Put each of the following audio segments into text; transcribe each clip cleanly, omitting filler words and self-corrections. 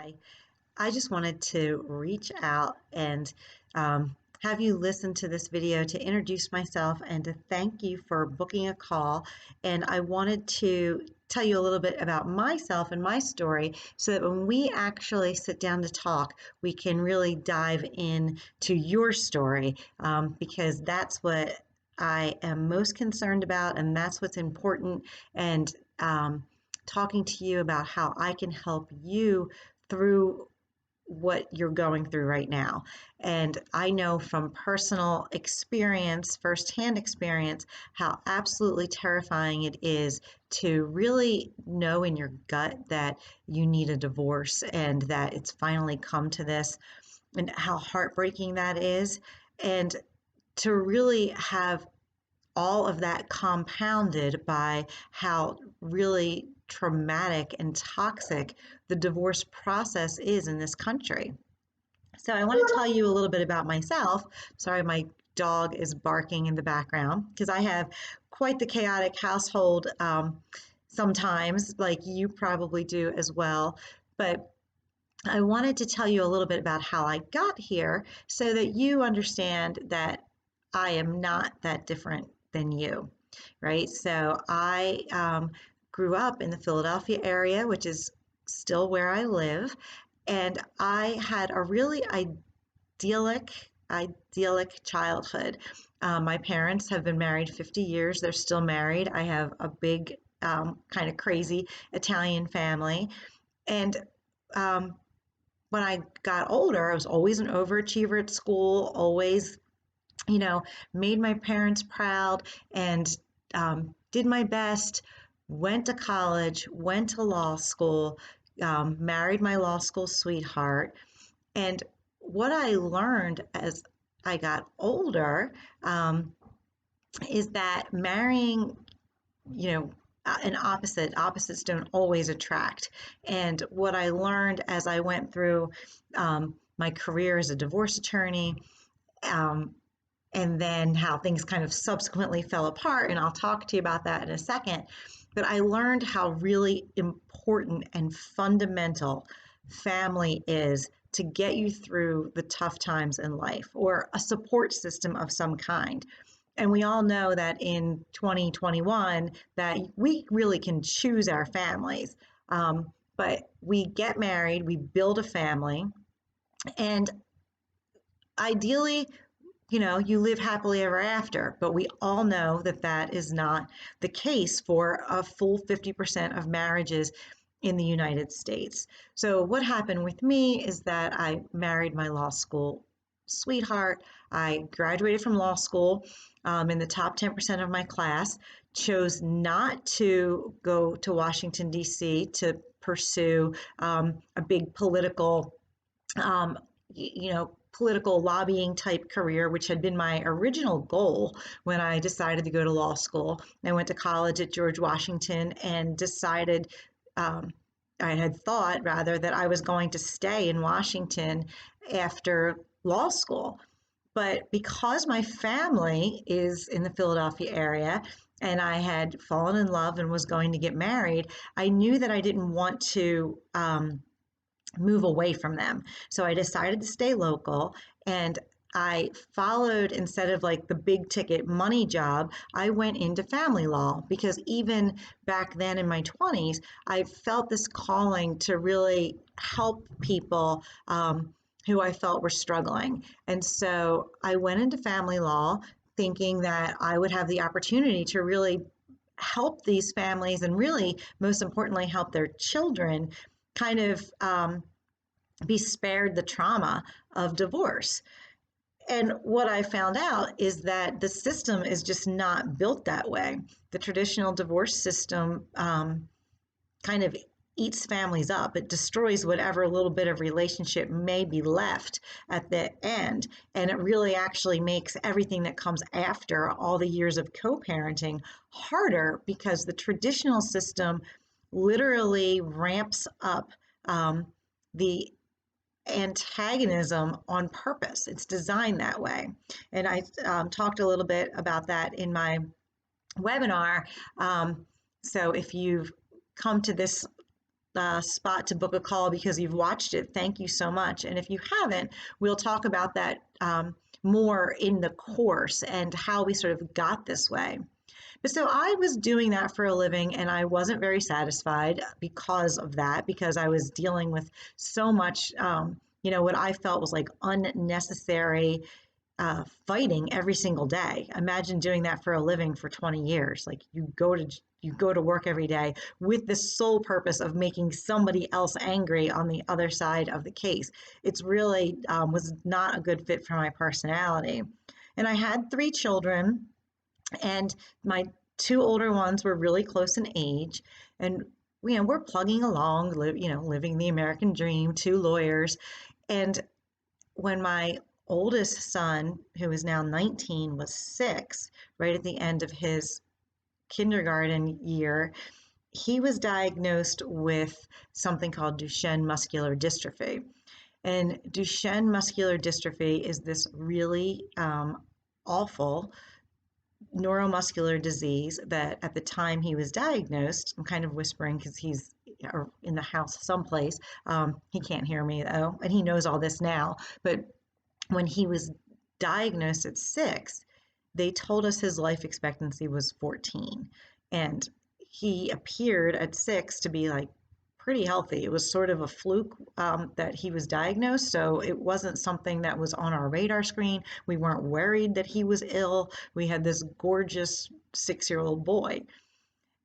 Hi. I just wanted to reach out and have you listen to this video to introduce myself and to thank you for booking a call. And I wanted to tell you a little bit about myself and my story so that when we actually sit down to talk, we can really dive in to your story because that's what I am most concerned about and that's what's important. And talking to you about how I can help you through what you're going through right now. And I know from personal experience, firsthand experience, how absolutely terrifying it is to really know in your gut that you need a divorce and that it's finally come to this, and how heartbreaking that is. And to really have all of that compounded by how really traumatic and toxic the divorce process is in this country. So I want to tell you a little bit about myself. Sorry, my dog is barking in the background because I have quite the chaotic household sometimes, like you probably do as well. But I wanted to tell you a little bit about how I got here so that you understand that I am not that different than you, right? So I grew up in the Philadelphia area, which is still where I live, and I had a really idyllic childhood. My parents have been married 50 years. They're still married. I have a big, kind of crazy Italian family. And um, when I got older, I was always an overachiever at school, always, made my parents proud and did my best, went to college, went to law school, married my law school sweetheart. And what I learned as I got older is that marrying, you know, an opposites don't always attract. And what I learned as I went through my career as a divorce attorney, um, and then how things kind of subsequently fell apart, and I'll talk to you about that in a second. But I learned how really important and fundamental family is to get you through the tough times in life, or a support system of some kind. And we all know that in 2021 that we really can choose our families. But we get married, we build a family, and ideally, you live happily ever after, but we all know that that is not the case for a full 50% of marriages in the United States. So what happened with me is that I married my law school sweetheart. I graduated from law school in the top 10% of my class, chose not to go to Washington, D.C. to pursue a big um, political lobbying type career, which had been my original goal when I decided to go to law school. I went to college at George Washington and decided, I had thought rather, that I was going to stay in Washington after law school. But because my family is in the Philadelphia area and I had fallen in love and was going to get married, I knew that I didn't want to move away from them. So I decided to stay local, and I followed, instead of like the big ticket money job, I went into family law because even back then in my 20s, I felt this calling to really help people who I felt were struggling. And so I went into family law thinking that I would have the opportunity to really help these families and really, most importantly, help their children kind of be spared the trauma of divorce. And what I found out is that the system is just not built that way. The traditional divorce system kind of eats families up. It destroys whatever little bit of relationship may be left at the end. And it really actually makes everything that comes after all the years of co-parenting harder, because the traditional system literally ramps up the antagonism on purpose. It's designed that way. And I talked a little bit about that in my webinar. So if you've come to this spot to book a call because you've watched it. Thank you so much. And if you haven't, we'll talk about that more in the course and how we sort of got this way. But so I was doing that for a living and I wasn't very satisfied because of that, because I was dealing with so much, what I felt was like unnecessary fighting every single day. Imagine doing that for a living for 20 years. Like you go to work every day with the sole purpose of making somebody else angry on the other side of the case. It's really was not a good fit for my personality. And I had 3 children, and my 2 older ones were really close in age, and we're plugging along, living the American dream, 2 lawyers. And when my oldest son, who is now 19, was 6, right at the end of his kindergarten year, he was diagnosed with something called Duchenne muscular dystrophy. And Duchenne muscular dystrophy is this really awful neuromuscular disease that at the time he was diagnosed, I'm kind of whispering because he's in the house someplace. He can't hear me though, and he knows all this now. But when he was diagnosed at 6, they told us his life expectancy was 14. And he appeared at 6 to be like pretty healthy. It was sort of a fluke that he was diagnosed. So it wasn't something that was on our radar screen. We weren't worried that he was ill. We had this gorgeous 6-year-old boy.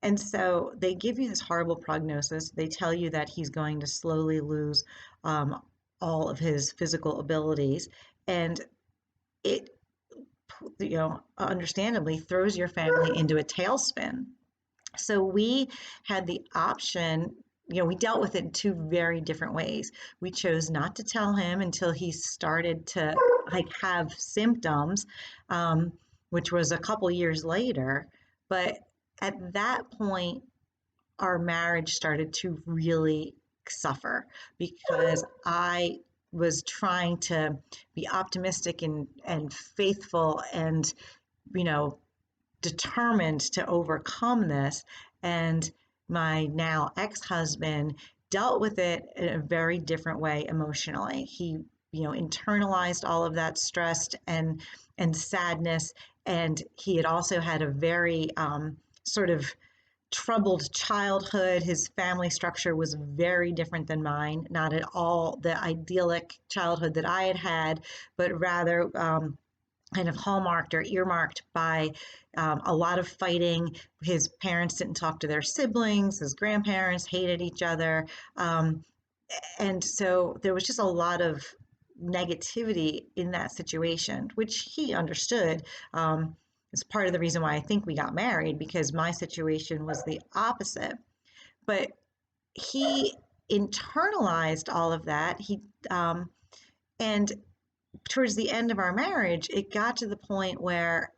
And so they give you this horrible prognosis. They tell you that he's going to slowly lose all of his physical abilities. And it, understandably throws your family into a tailspin. So we had the option, we dealt with it in 2 very different ways. We chose not to tell him until he started to have symptoms, which was a couple years later. But at that point, our marriage started to really suffer because I was trying to be optimistic and faithful and, you know, determined to overcome this. And my now ex-husband dealt with it in a very different way emotionally. He, internalized all of that stress and sadness. And he had also had a very sort of troubled childhood. His family structure was very different than mine, not at all the idyllic childhood that I had had, but rather kind of hallmarked or earmarked by a lot of fighting. His parents didn't talk to their siblings, his grandparents hated each other. And so there was just a lot of negativity in that situation, which he understood. It's part of the reason why I think we got married, because my situation was the opposite. But he internalized all of that. And towards the end of our marriage, it got to the point where,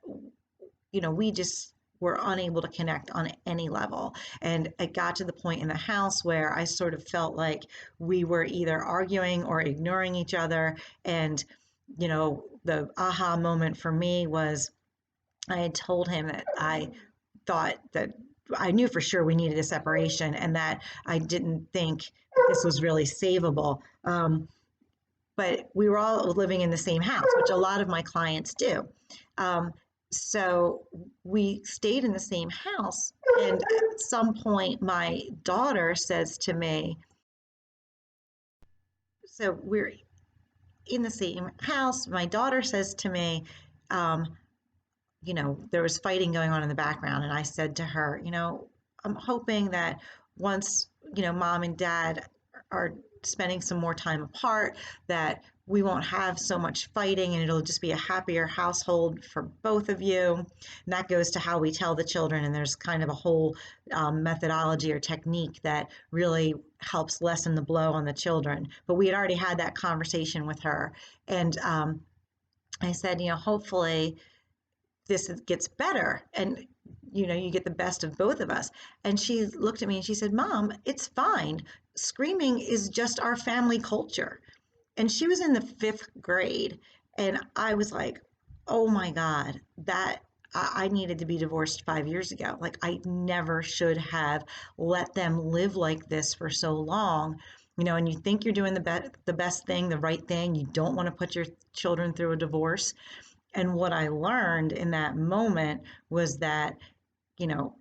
we just were unable to connect on any level. And it got to the point in the house where I sort of felt like we were either arguing or ignoring each other. And, the aha moment for me was I had told him that I thought that I knew for sure we needed a separation and that I didn't think this was really savable. But we were all living in the same house, which a lot of my clients do. So we stayed in the same house. And at some point, my daughter says to me, so we're in the same house. My daughter says to me, there was fighting going on in the background. And I said to her, I'm hoping that once, mom and dad are spending some more time apart, that we won't have so much fighting and it'll just be a happier household for both of you. And that goes to how we tell the children. And there's kind of a whole methodology or technique that really helps lessen the blow on the children. But we had already had that conversation with her. And I said, hopefully this gets better and you get the best of both of us. And she looked at me and she said, Mom, it's fine. Screaming is just our family culture. And she was in the 5th grade. And I was like, oh my God, that I needed to be divorced 5 years ago. Like, I never should have let them live like this for so long. And you think you're doing the best thing, the right thing. You don't want to put your children through a divorce. And what I learned in that moment was that, you know,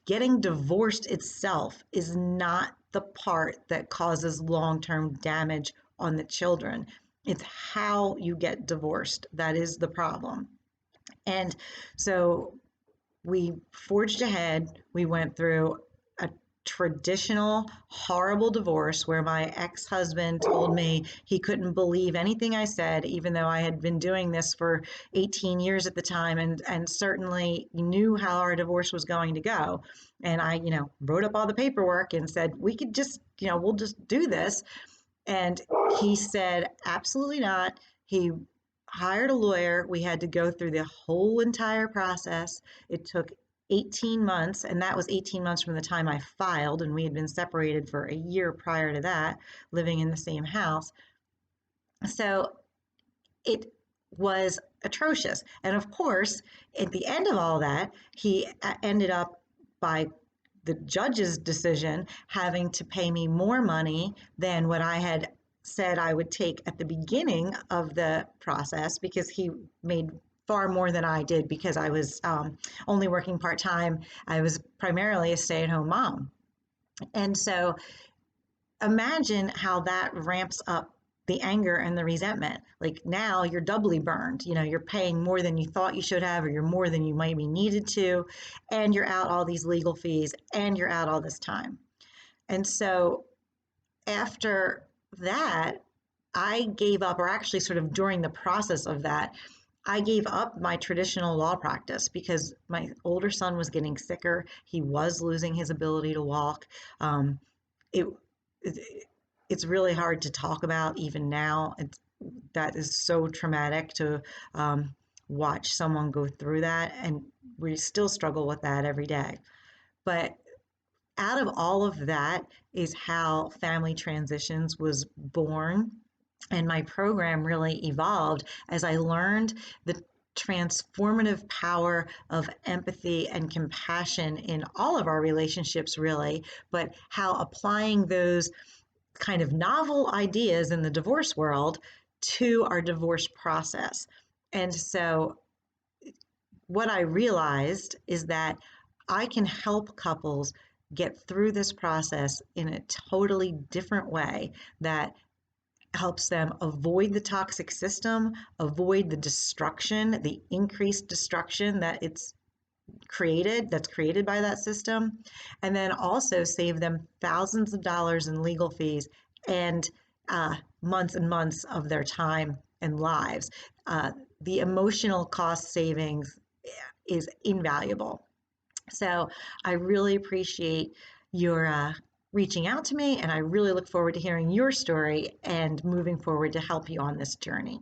getting divorced itself is not the part that causes long-term damage on the children. It's how you get divorced that is the problem. And so we forged ahead. We went through a traditional horrible divorce where my ex-husband told me he couldn't believe anything I said, even though I had been doing this for 18 years at the time, and certainly knew how our divorce was going to go. And I, wrote up all the paperwork and said, we could just, we'll just do this. And he said, absolutely not. He hired a lawyer. We had to go through the whole entire process. It took 18 months, and that was 18 months from the time I filed, and we had been separated for a year prior to that, living in the same house. So it was atrocious. And of course, at the end of all that, he ended up, by the judge's decision, having to pay me more money than what I had said I would take at the beginning of the process, because he made far more than I did, because I was only working part-time. I was primarily a stay-at-home mom. And so imagine how that ramps up the anger and the resentment. Like, now you're doubly burned. You're paying more than you thought you should have, or you're more than you maybe needed to, and you're out all these legal fees, and you're out all this time. And so after that, I gave up, or actually sort of during the process of that, I gave up my traditional law practice because my older son was getting sicker. He was losing his ability to walk. It, it's really hard to talk about even now. That is so traumatic to watch someone go through that, and we still struggle with that every day. But out of all of that is how Family Transitions was born. And my program really evolved as I learned the transformative power of empathy and compassion in all of our relationships, really, but how applying those kind of novel ideas in the divorce world to our divorce process. And so what I realized is that I can help couples get through this process in a totally different way that helps them avoid the toxic system, avoid the destruction, the increased destruction that's created by that system, and then also save them thousands of dollars in legal fees and months and months of their time and lives. The emotional cost savings is invaluable. So I really appreciate your reaching out to me, and I really look forward to hearing your story and moving forward to help you on this journey.